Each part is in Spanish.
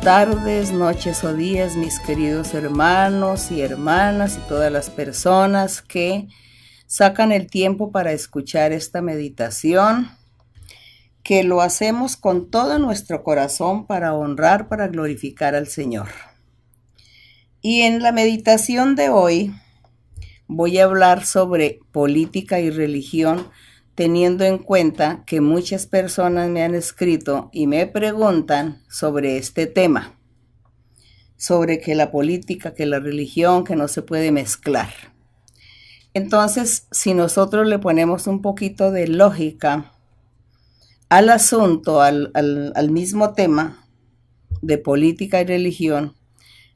tardes, noches o días, mis queridos hermanos y hermanas y todas las personas que sacan el tiempo para escuchar esta meditación, que lo hacemos con todo nuestro corazón para honrar, para glorificar al Señor. Y en la meditación de hoy voy a hablar sobre política y religión, teniendo en cuenta que muchas personas me han escrito y me preguntan sobre este tema, sobre que la política, que la religión, que no se puede mezclar. Entonces, si nosotros le ponemos un poquito de lógica al asunto, al mismo tema de política y religión,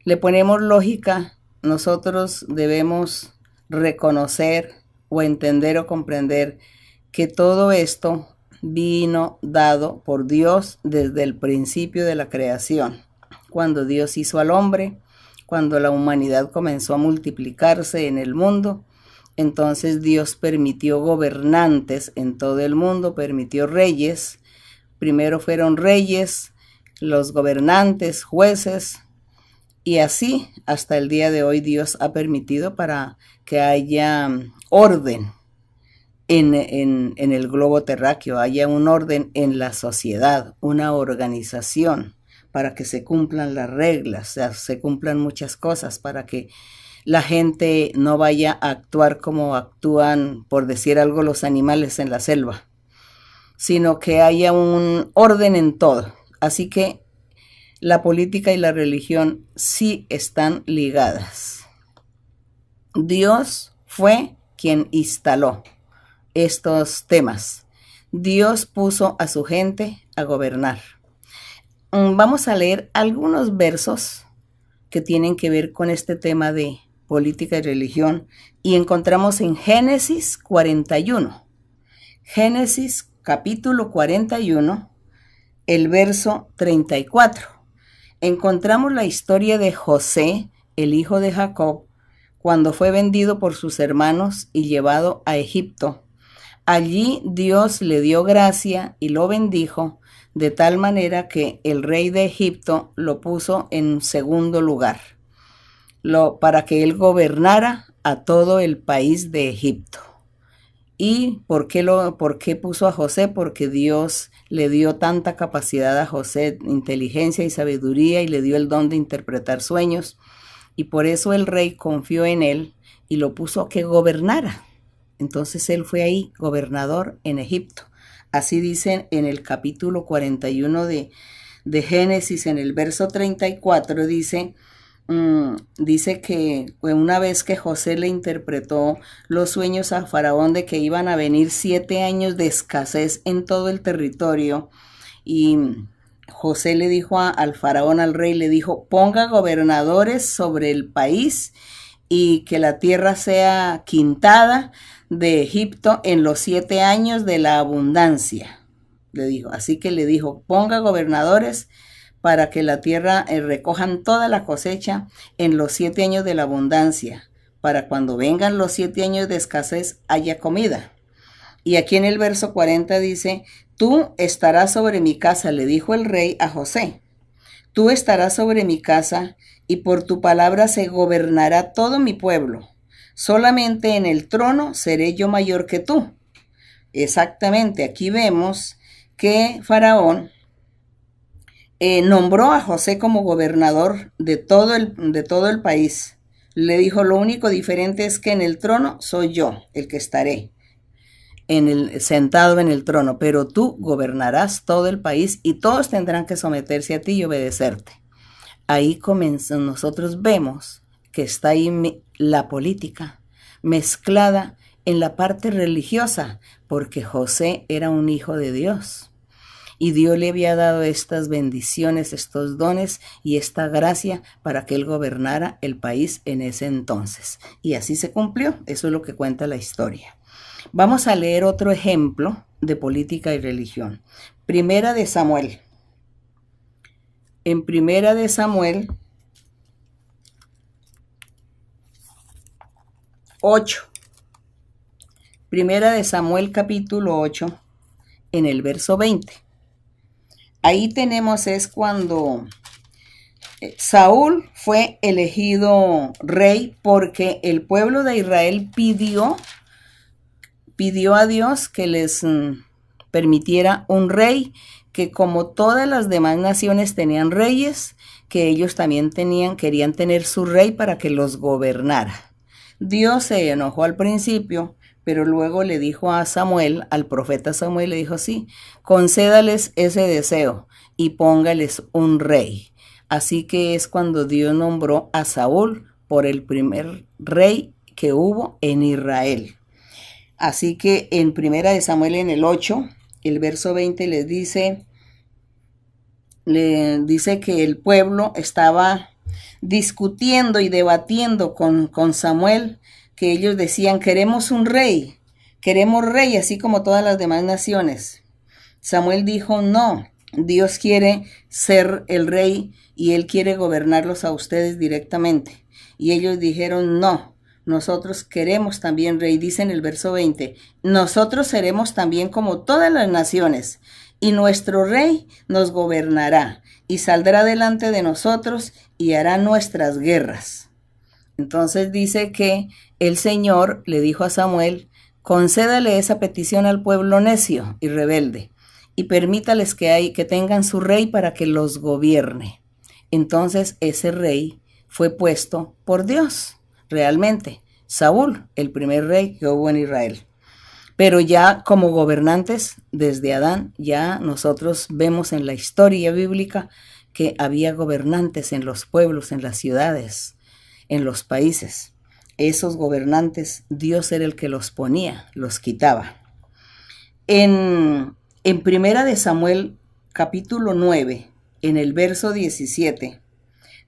le ponemos lógica, nosotros debemos reconocer o entender o comprender que todo esto vino dado por Dios desde el principio de la creación, cuando Dios hizo al hombre, cuando la humanidad comenzó a multiplicarse en el mundo. Entonces Dios permitió gobernantes en todo el mundo, permitió reyes. Primero fueron reyes, los gobernantes, jueces, y así hasta el día de hoy Dios ha permitido para que haya orden en el globo terráqueo, haya un orden en la sociedad, una organización para que se cumplan las reglas, o sea, se cumplan muchas cosas, para que la gente no vaya a actuar como actúan, por decir algo, los animales en la selva, sino que haya un orden en todo. Así que la política y la religión sí están ligadas. Dios fue quien instaló estos temas. Dios puso a su gente a gobernar. Vamos a leer algunos versos que tienen que ver con este tema de política y religión, y encontramos en Génesis 41. Génesis capítulo 41, el verso 34. Encontramos la historia de José, el hijo de Jacob, cuando fue vendido por sus hermanos y llevado a Egipto. Allí Dios le dio gracia y lo bendijo, de tal manera que el rey de Egipto lo puso en segundo lugar, para que él gobernara a todo el país de Egipto. ¿Y por qué puso a José? Porque Dios le dio tanta capacidad a José, inteligencia y sabiduría, y le dio el don de interpretar sueños, y por eso el rey confió en él y lo puso a que gobernara. Entonces él fue ahí gobernador en Egipto. Así dicen en el capítulo 41 de Génesis, en el verso 34, dice que una vez que José le interpretó los sueños a Faraón de que iban a venir 7 años de escasez en todo el territorio, y José le dijo al Faraón, al rey, le dijo: ponga gobernadores sobre el país y que la tierra sea quintada de Egipto en los 7 años de la abundancia, le dijo. Así que le dijo: ponga gobernadores para que la tierra recojan toda la cosecha en los 7 años de la abundancia, para cuando vengan los 7 años de escasez haya comida. Y aquí en el verso 40 dice: tú estarás sobre mi casa, le dijo el rey a José, tú estarás sobre mi casa, y por tu palabra se gobernará todo mi pueblo. Solamente en el trono seré yo mayor que tú. Exactamente, aquí vemos que Faraón nombró a José como gobernador de todo el país. Le dijo: lo único diferente es que en el trono soy yo el que estaré sentado en el trono, pero tú gobernarás todo el país y todos tendrán que someterse a ti y obedecerte. Ahí nosotros vemos que está ahí la política mezclada en la parte religiosa, porque José era un hijo de Dios y Dios le había dado estas bendiciones, estos dones y esta gracia para que él gobernara el país en ese entonces. Y así se cumplió. Eso es lo que cuenta la historia. Vamos a leer otro ejemplo de política y religión. Primera de Samuel. En Primera de Samuel 8. Primera de Samuel capítulo 8, en el verso 20. Ahí tenemos es cuando Saúl fue elegido rey porque el pueblo de Israel pidió a Dios que les permitiera un rey, que como todas las demás naciones tenían reyes, que ellos también querían tener su rey para que los gobernara. Dios se enojó al principio, pero luego le dijo a Samuel, al profeta Samuel, le dijo, sí, concédales ese deseo y póngales un rey. Así que es cuando Dios nombró a Saúl por el primer rey que hubo en Israel. Así que en Primera de Samuel, en el 8, el verso 20 le dice que el pueblo estaba discutiendo y debatiendo con Samuel, que ellos decían, queremos un rey, así como todas las demás naciones. Samuel dijo, no, Dios quiere ser el rey y Él quiere gobernarlos a ustedes directamente. Y ellos dijeron, no, nosotros queremos también rey. Dice en el verso 20, nosotros seremos también como todas las naciones, y nuestro rey nos gobernará, y saldrá delante de nosotros, y hará nuestras guerras. Entonces dice que el Señor le dijo a Samuel, concédale esa petición al pueblo necio y rebelde, y permítales que tengan su rey para que los gobierne. Entonces ese rey fue puesto por Dios, realmente, Saúl, el primer rey que hubo en Israel. Pero ya como gobernantes, desde Adán, ya nosotros vemos en la historia bíblica que había gobernantes en los pueblos, en las ciudades, en los países. Esos gobernantes, Dios era el que los ponía, los quitaba. En Primera de Samuel, capítulo 9, en el verso 17,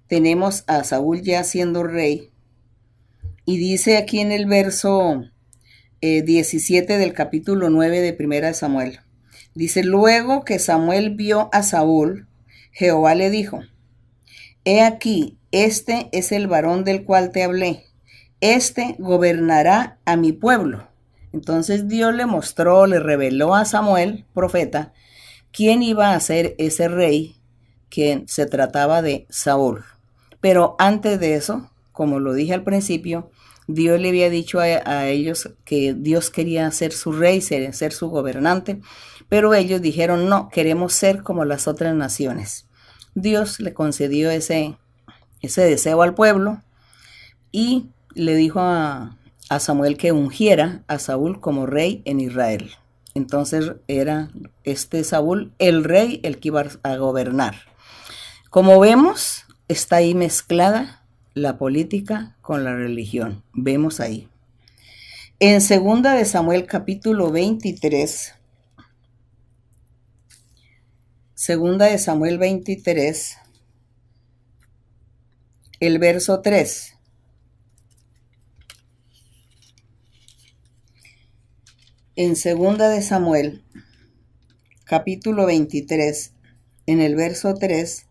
tenemos a Saúl ya siendo rey. Y dice aquí en el verso 17 del capítulo 9 de Primera de Samuel. Dice, luego que Samuel vio a Saúl, Jehová le dijo, he aquí, este es el varón del cual te hablé, este gobernará a mi pueblo. Entonces Dios le reveló a Samuel, profeta, quién iba a ser ese rey, que se trataba de Saúl. Pero antes de eso, como lo dije al principio, Dios le había dicho a ellos que Dios quería ser su rey, ser su gobernante, pero ellos dijeron, no, queremos ser como las otras naciones. Dios le concedió ese deseo al pueblo y le dijo a Samuel que ungiera a Saúl como rey en Israel. Entonces era Saúl el rey, el que iba a gobernar. Como vemos, está ahí mezclada la política con la religión. Vemos ahí. En Segunda de Samuel capítulo 23, Segunda de Samuel 23, el verso 3. En Segunda de Samuel capítulo 23, en el verso 3,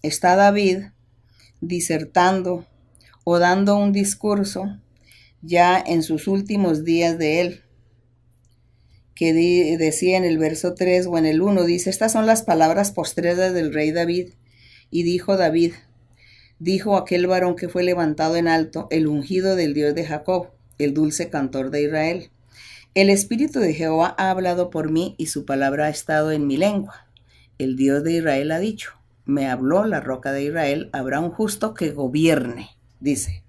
está David disertando o dando un discurso ya en sus últimos días de él, que decía en el verso 3 o en el 1, dice, estas son las palabras postreras del rey David. Y dijo David, dijo aquel varón que fue levantado en alto, el ungido del Dios de Jacob, el dulce cantor de Israel. El Espíritu de Jehová ha hablado por mí y su palabra ha estado en mi lengua. El Dios de Israel ha dicho, me habló la roca de Israel, habrá un justo que gobierne, dice.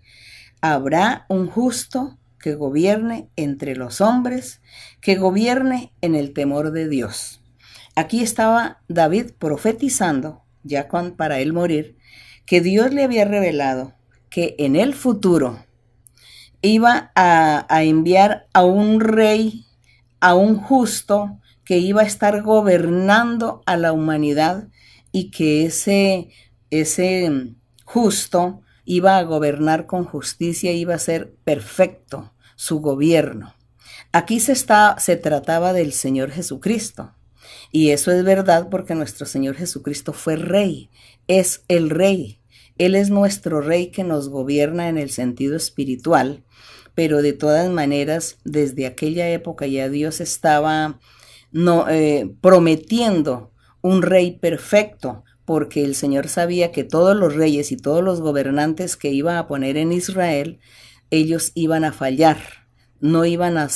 Habrá un justo que gobierne entre los hombres, que gobierne en el temor de Dios. Aquí estaba David profetizando, ya para él morir, que Dios le había revelado que en el futuro iba a enviar a un rey, a un justo, que iba a estar gobernando a la humanidad y que ese justo iba a gobernar con justicia, iba a ser perfecto su gobierno. Aquí se trataba del Señor Jesucristo. Y eso es verdad porque nuestro Señor Jesucristo fue rey, es el rey. Él es nuestro rey que nos gobierna en el sentido espiritual, pero de todas maneras, desde aquella época ya Dios estaba prometiendo un rey perfecto porque el Señor sabía que todos los reyes y todos los gobernantes que iba a poner en Israel, ellos iban a fallar, no iban a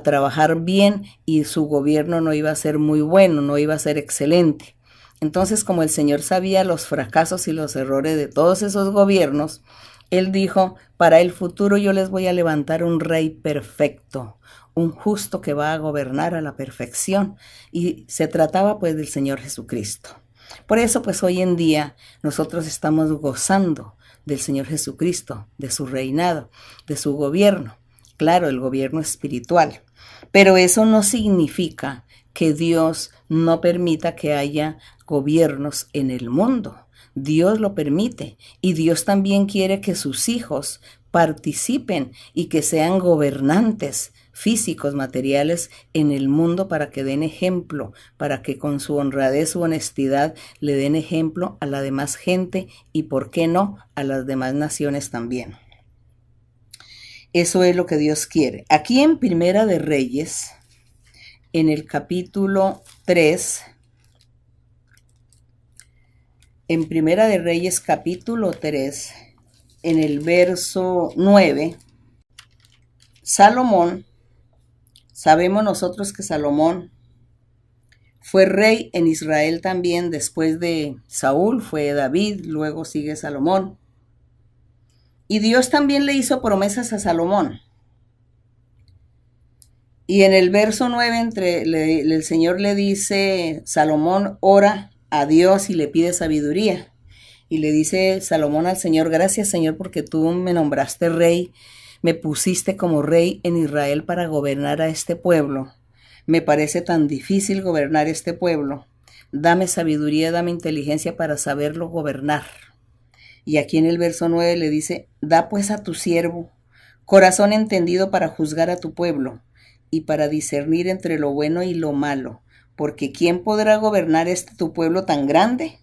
trabajar bien y su gobierno no iba a ser muy bueno, no iba a ser excelente. Entonces, como el Señor sabía los fracasos y los errores de todos esos gobiernos, Él dijo, para el futuro yo les voy a levantar un rey perfecto, un justo que va a gobernar a la perfección. Y se trataba pues del Señor Jesucristo. Por eso pues hoy en día nosotros estamos gozando del Señor Jesucristo, de su reinado, de su gobierno. Claro, el gobierno espiritual. Pero eso no significa que Dios no permita que haya gobiernos en el mundo. Dios lo permite y Dios también quiere que sus hijos participen y que sean gobernantes físicos, materiales en el mundo para que den ejemplo, para que con su honradez, su honestidad le den ejemplo a la demás gente y, ¿por qué no?, a las demás naciones también. Eso es lo que Dios quiere. Aquí en Primera de Reyes, en el capítulo 3, en Primera de Reyes capítulo 3, en el verso 9, Salomón, sabemos nosotros que Salomón fue rey en Israel también. Después de Saúl fue David, luego sigue Salomón. Y Dios también le hizo promesas a Salomón. Y en el verso 9 el Señor le dice, Salomón ora a Dios y le pide sabiduría. Y le dice Salomón al Señor, gracias Señor porque tú me nombraste rey, me pusiste como rey en Israel para gobernar a este pueblo. Me parece tan difícil gobernar este pueblo. Dame sabiduría, dame inteligencia para saberlo gobernar. Y aquí en el verso 9 le dice, da pues a tu siervo corazón entendido para juzgar a tu pueblo y para discernir entre lo bueno y lo malo, porque ¿quién podrá gobernar tu pueblo tan grande?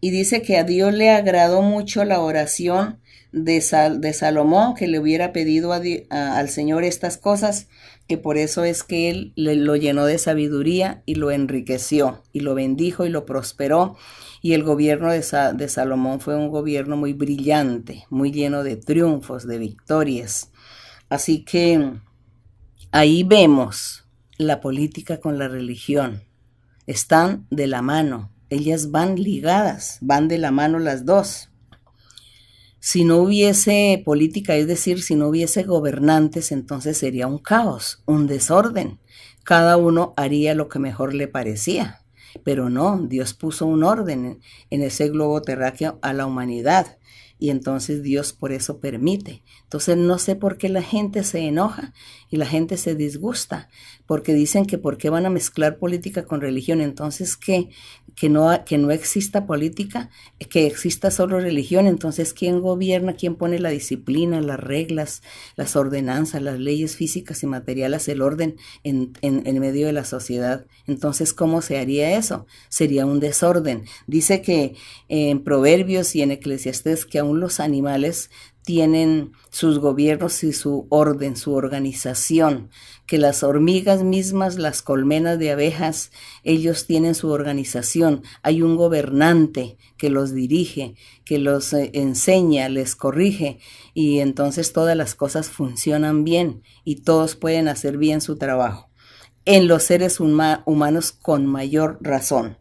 Y dice que a Dios le agradó mucho la oración de Salomón, que le hubiera pedido al Señor estas cosas, que por eso es que Él lo llenó de sabiduría y lo enriqueció, y lo bendijo y lo prosperó. Y el gobierno de Salomón fue un gobierno muy brillante, muy lleno de triunfos, de victorias. Así que ahí vemos la política con la religión. Están de la mano, ellas van ligadas, van de la mano las dos. Si no hubiese política, es decir, si no hubiese gobernantes, entonces sería un caos, un desorden. Cada uno haría lo que mejor le parecía. Pero no, Dios puso un orden en ese globo terráqueo a la humanidad. Y entonces Dios por eso permite. Entonces no sé por qué la gente se enoja y la gente se disgusta, porque dicen que por qué van a mezclar política con religión. Entonces que no exista política, que exista solo religión. Entonces ¿quién gobierna? ¿Quién pone la disciplina, las reglas, las ordenanzas, las leyes físicas y materiales, el orden en medio de la sociedad? Entonces ¿cómo se haría eso? Sería un desorden. Dice que en Proverbios y en Eclesiastés que aún los animales tienen sus gobiernos y su orden, su organización, que las hormigas mismas, las colmenas de abejas, ellos tienen su organización. Hay un gobernante que los dirige, que los enseña, les corrige, y entonces todas las cosas funcionan bien y todos pueden hacer bien su trabajo. En los seres humanos con mayor razón.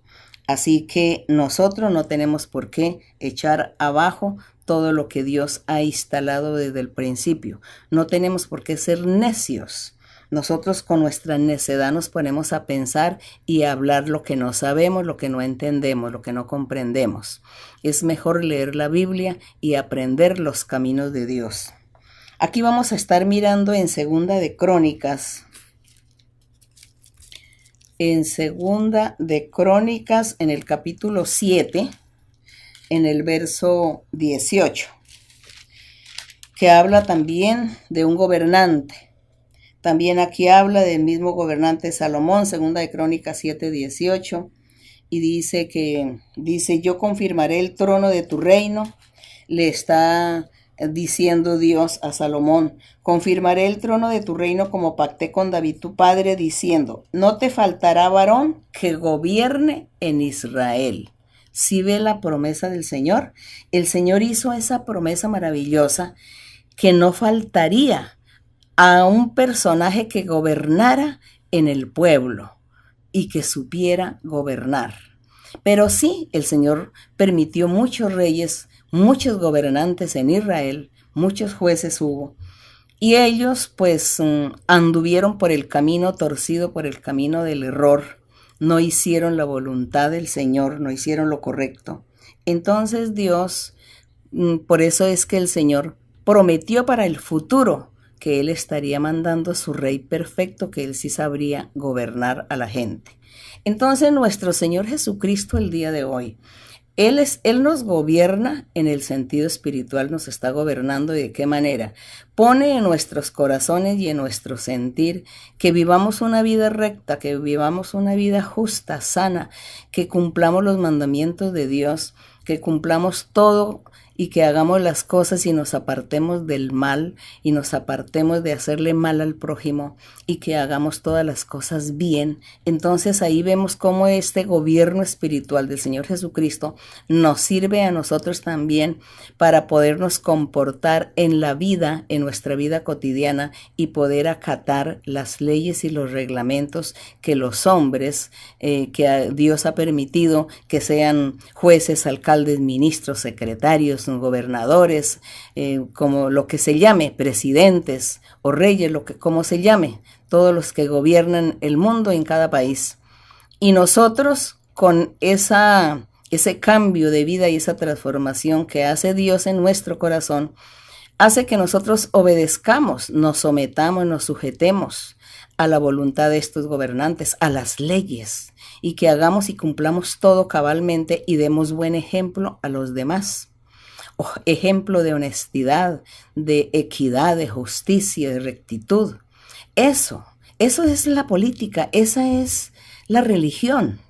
Así que nosotros no tenemos por qué echar abajo todo lo que Dios ha instalado desde el principio. No tenemos por qué ser necios. Nosotros con nuestra necedad nos ponemos a pensar y a hablar lo que no sabemos, lo que no entendemos, lo que no comprendemos. Es mejor leer la Biblia y aprender los caminos de Dios. Aquí vamos a estar mirando en Segunda de Crónicas. En Segunda de Crónicas, en el capítulo 7, en el verso 18, que habla también de un gobernante. También aquí habla del mismo gobernante Salomón, Segunda de Crónicas 7, 18, y dice, yo confirmaré el trono de tu reino. Le está diciendo Dios a Salomón, confirmaré el trono de tu reino como pacté con David tu padre, diciendo, no te faltará varón que gobierne en Israel. ¿Sí ve la promesa del Señor? El Señor hizo esa promesa maravillosa que no faltaría a un personaje que gobernara en el pueblo y que supiera gobernar. Pero sí, el Señor permitió muchos reyes, muchos gobernantes en Israel, muchos jueces hubo, y ellos pues anduvieron por el camino torcido, por el camino del error, no hicieron la voluntad del Señor, no hicieron lo correcto. Entonces Dios, por eso es que el Señor prometió para el futuro que Él estaría mandando a su rey perfecto, que Él sí sabría gobernar a la gente. Entonces nuestro Señor Jesucristo el día de hoy, Él nos gobierna en el sentido espiritual, nos está gobernando. ¿Y de qué manera? Pone en nuestros corazones y en nuestro sentir que vivamos una vida recta, que vivamos una vida justa, sana, que cumplamos los mandamientos de Dios, que cumplamos todo y que hagamos las cosas y nos apartemos del mal y nos apartemos de hacerle mal al prójimo y que hagamos todas las cosas bien. Entonces ahí vemos cómo este gobierno espiritual del Señor Jesucristo nos sirve a nosotros también para podernos comportar en la vida, en nuestra vida cotidiana, y poder acatar las leyes y los reglamentos que los hombres que Dios ha permitido que sean jueces, alcaldes, ministros, secretarios, gobernadores, como lo que se llame, presidentes o reyes, como se llame, todos los que gobiernan el mundo en cada país. Y nosotros con ese cambio de vida y esa transformación que hace Dios en nuestro corazón, hace que nosotros obedezcamos, nos sometamos, nos sujetemos a la voluntad de estos gobernantes, a las leyes, y que hagamos y cumplamos todo cabalmente y demos buen ejemplo a los demás. Ejemplo de honestidad, de equidad, de justicia, de rectitud. Eso es la política, esa es la religión.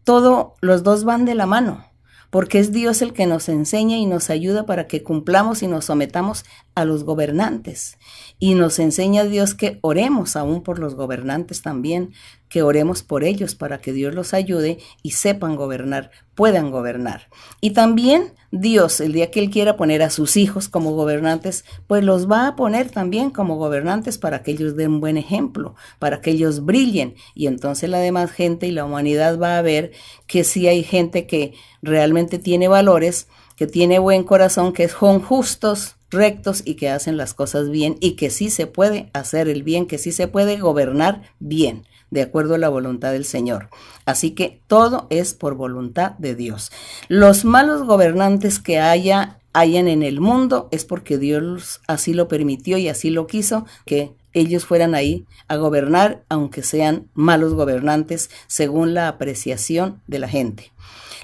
Los dos van de la mano, porque es Dios el que nos enseña y nos ayuda para que cumplamos y nos sometamos a los gobernantes. Y nos enseña Dios que oremos aún por los gobernantes también, que oremos por ellos para que Dios los ayude y sepan gobernar, puedan gobernar. Y también Dios, el día que Él quiera poner a sus hijos como gobernantes, pues los va a poner también como gobernantes para que ellos den buen ejemplo, para que ellos brillen. Y entonces la demás gente y la humanidad va a ver que sí hay gente que realmente tiene valores, que tiene buen corazón, que son justos, rectos y que hacen las cosas bien y que sí se puede hacer el bien, que sí se puede gobernar bien, de acuerdo a la voluntad del Señor. Así que todo es por voluntad de Dios. Los malos gobernantes que hayan en el mundo es porque Dios así lo permitió y así lo quiso, que ellos fueran ahí a gobernar, aunque sean malos gobernantes, según la apreciación de la gente.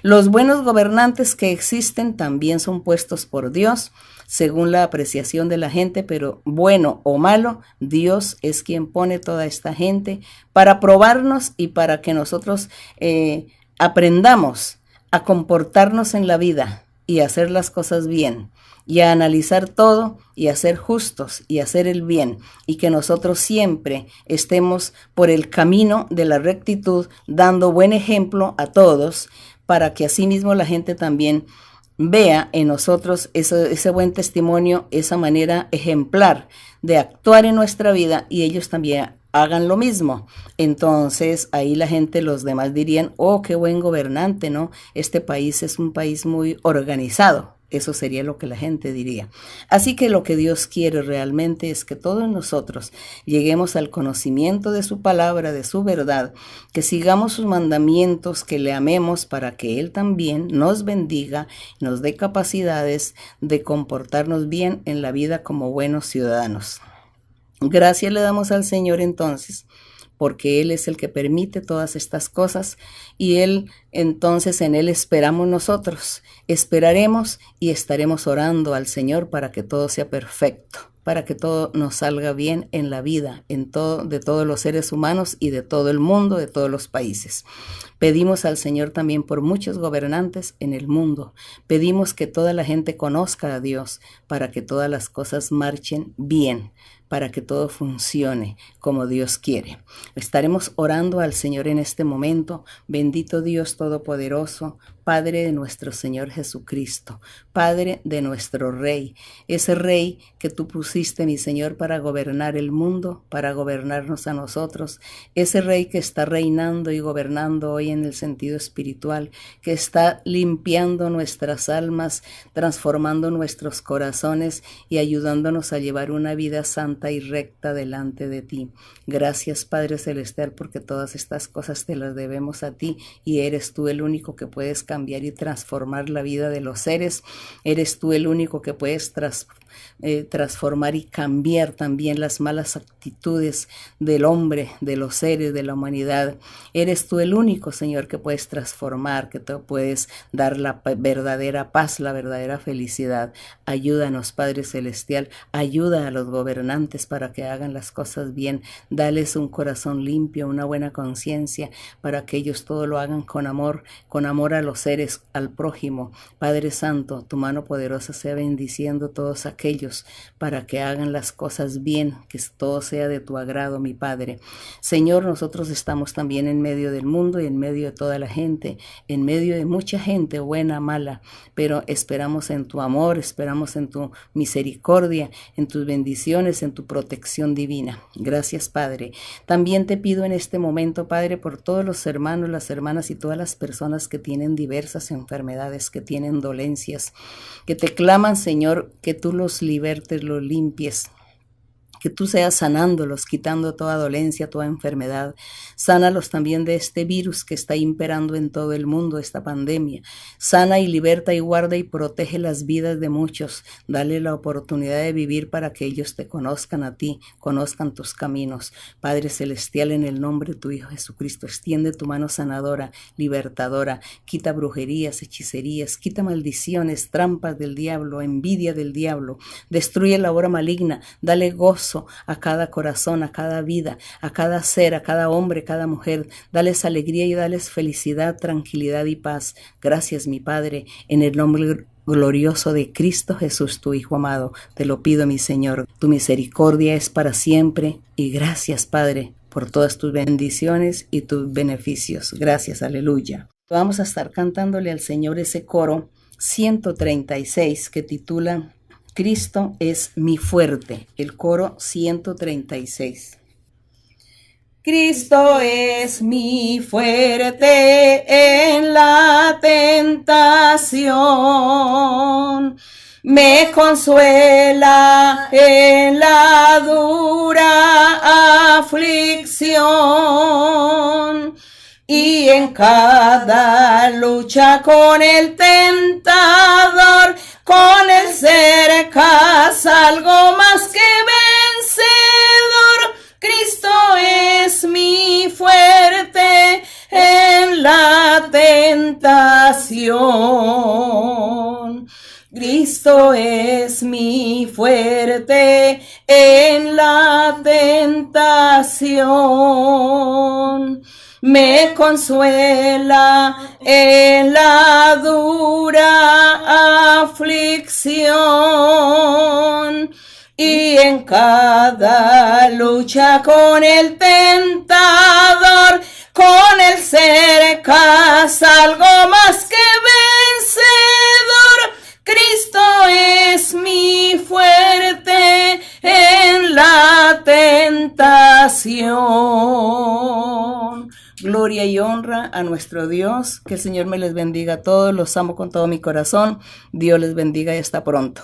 Los buenos gobernantes que existen también son puestos por Dios, según la apreciación de la gente, pero bueno o malo, Dios es quien pone toda esta gente para probarnos y para que nosotros aprendamos a comportarnos en la vida y a hacer las cosas bien y a analizar todo y a ser justos y a hacer el bien, y que nosotros siempre estemos por el camino de la rectitud, dando buen ejemplo a todos, para que asimismo la gente también vea en nosotros ese buen testimonio, esa manera ejemplar de actuar en nuestra vida, y ellos también hagan lo mismo. Entonces ahí la gente, los demás dirían, oh, qué buen gobernante, ¿no? Este país es un país muy organizado. Eso sería lo que la gente diría. Así que lo que Dios quiere realmente es que todos nosotros lleguemos al conocimiento de su palabra, de su verdad, que sigamos sus mandamientos, que le amemos para que Él también nos bendiga, nos dé capacidades de comportarnos bien en la vida como buenos ciudadanos. Gracias le damos al Señor entonces, porque Él es el que permite todas estas cosas, y Él, entonces en Él esperamos nosotros, esperaremos y estaremos orando al Señor para que todo sea perfecto, para que todo nos salga bien en la vida, de todos los seres humanos y de todo el mundo, de todos los países. Pedimos al Señor también por muchos gobernantes en el mundo. Pedimos que toda la gente conozca a Dios para que todas las cosas marchen bien, para que todo funcione como Dios quiere. Estaremos orando al Señor en este momento. Bendito Dios Todopoderoso, Padre de nuestro Señor Jesucristo, Padre de nuestro Rey, ese Rey que tú pusiste, mi Señor, para gobernar el mundo, para gobernarnos a nosotros, ese Rey que está reinando y gobernando hoy en el sentido espiritual, que está limpiando nuestras almas, transformando nuestros corazones y ayudándonos a llevar una vida santa y recta delante de ti. Gracias, Padre Celestial, porque todas estas cosas te las debemos a ti y eres tú el único que puedes cambiar y transformar la vida de los seres. Eres tú el único que puedes transformar y cambiar también las malas actitudes del hombre, de los seres, de la humanidad. Eres tú el único, Señor, que puedes transformar, que te puedes dar la verdadera paz, la verdadera felicidad. Ayúdanos, Padre Celestial, ayuda a los gobernantes para que hagan las cosas bien. Dales un corazón limpio, una buena conciencia, para que ellos todo lo hagan con amor a los seres, al prójimo. Padre Santo, tu mano poderosa sea bendiciendo todos aquellos para que hagan las cosas bien, que todo sea de tu agrado, mi Padre. Señor, nosotros estamos también en medio del mundo y en medio de toda la gente, en medio de mucha gente buena, mala, pero esperamos en tu amor, esperamos en tu misericordia, en tus bendiciones, en tu protección divina. Gracias, Padre. También te pido en este momento, Padre, por todos los hermanos, las hermanas y todas las personas que tienen diversas enfermedades, que tienen dolencias, que te claman, Señor, que tú los libertes, los limpies, que tú seas sanándolos, quitando toda dolencia, toda enfermedad. Sánalos también de este virus que está imperando en todo el mundo, esta pandemia. Sana y liberta y guarda y protege las vidas de muchos. Dale la oportunidad de vivir para que ellos te conozcan a ti, conozcan tus caminos. Padre Celestial, en el nombre de tu Hijo Jesucristo, extiende tu mano sanadora, libertadora. Quita brujerías, hechicerías, quita maldiciones, trampas del diablo, envidia del diablo. Destruye la obra maligna. Dale gozo a cada corazón, a cada vida, a cada ser, a cada hombre, cada mujer. Dales alegría y dales felicidad, tranquilidad y paz. Gracias, mi Padre, en el nombre glorioso de Cristo Jesús, tu Hijo amado. Te lo pido, mi Señor. Tu misericordia es para siempre y gracias, Padre, por todas tus bendiciones y tus beneficios. Gracias, aleluya. Vamos a estar cantándole al Señor ese coro 136 que titula Cristo es mi fuerte, el coro 136. Cristo es mi fuerte en la tentación, me consuela en la dura aflicción y en cada lucha con el tentador, con el cerca salgo más que vencedor. Cristo es mi fuerte en la tentación. Cristo es mi fuerte en la tentación. Me consuela en la dura aflicción y en cada lucha con el tentador, con el cerca salgo más que vencedor. Cristo es mi fuerte en la tentación. Gloria y honra a nuestro Dios. Que el Señor me les bendiga a todos. Los amo con todo mi corazón. Dios les bendiga y hasta pronto.